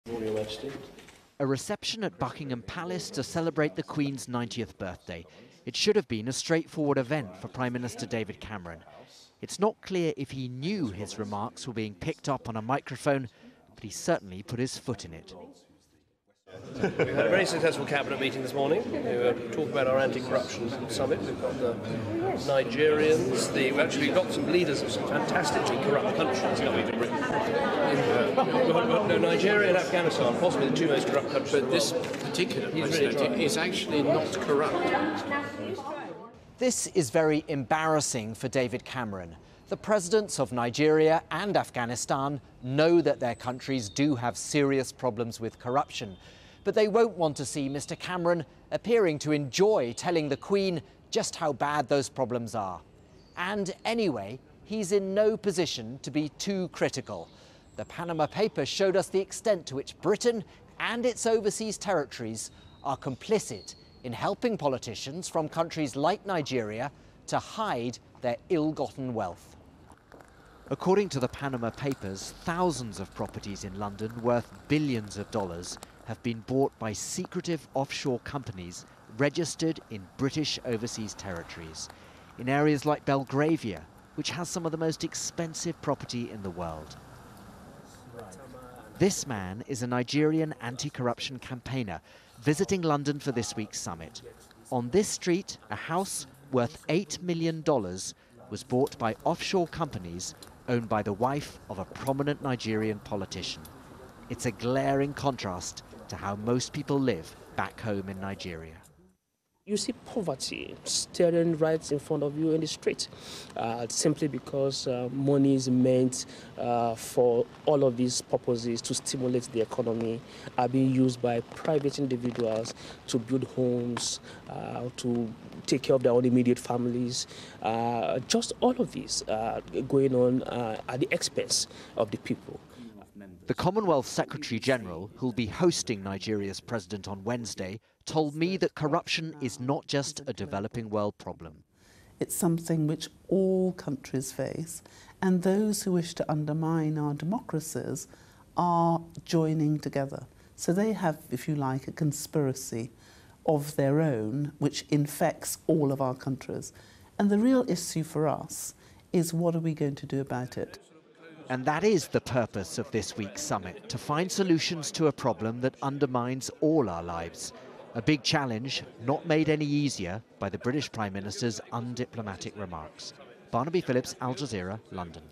Your Majesty. A reception at Buckingham Palace to celebrate the Queen's 90th birthday. It should have been a straightforward event for Prime Minister David Cameron. It's not clear if he knew his remarks were being picked up on a microphone, but he certainly put his foot in it. We've had a very successful cabinet meeting this morning. We were talking about our anti-corruption summit. We've got the Nigerians. We've actually got some leaders of some fantastically corrupt countries coming to Britain. No, Nigeria and Afghanistan, possibly the two most corrupt countries. But this particular president is actually not corrupt. This is very embarrassing for David Cameron. The presidents of Nigeria and Afghanistan know that their countries do have serious problems with corruption, but they won't want to see Mr. Cameron appearing to enjoy telling the Queen just how bad those problems are. And anyway, he's in no position to be too critical. The Panama Papers showed us the extent to which Britain and its overseas territories are complicit in helping politicians from countries like Nigeria to hide their ill-gotten wealth. According to the Panama Papers, thousands of properties in London worth billions of dollars have been bought by secretive offshore companies registered in British overseas territories, in areas like Belgravia, which has some of the most expensive property in the world. This man is a Nigerian anti-corruption campaigner visiting London for this week's summit. On this street, a house worth $8 million was bought by offshore companies owned by the wife of a prominent Nigerian politician. It's a glaring contrast to how most people live back home in Nigeria. You see poverty staring right in front of you in the street, simply because money is meant for all of these purposes to stimulate the economy, are being used by private individuals to build homes, to take care of their own immediate families. Just all of this going on at the expense of the people. The Commonwealth Secretary-General, who'll be hosting Nigeria's president on Wednesday, told me that corruption is not just a developing world problem. It's something which all countries face, and those who wish to undermine our democracies are joining together. So they have, if you like, a conspiracy of their own which infects all of our countries. And the real issue for us is, what are we going to do about it? And that is the purpose of this week's summit, to find solutions to a problem that undermines all our lives. A big challenge, not made any easier by the British Prime Minister's undiplomatic remarks. Barnaby Phillips, Al Jazeera, London.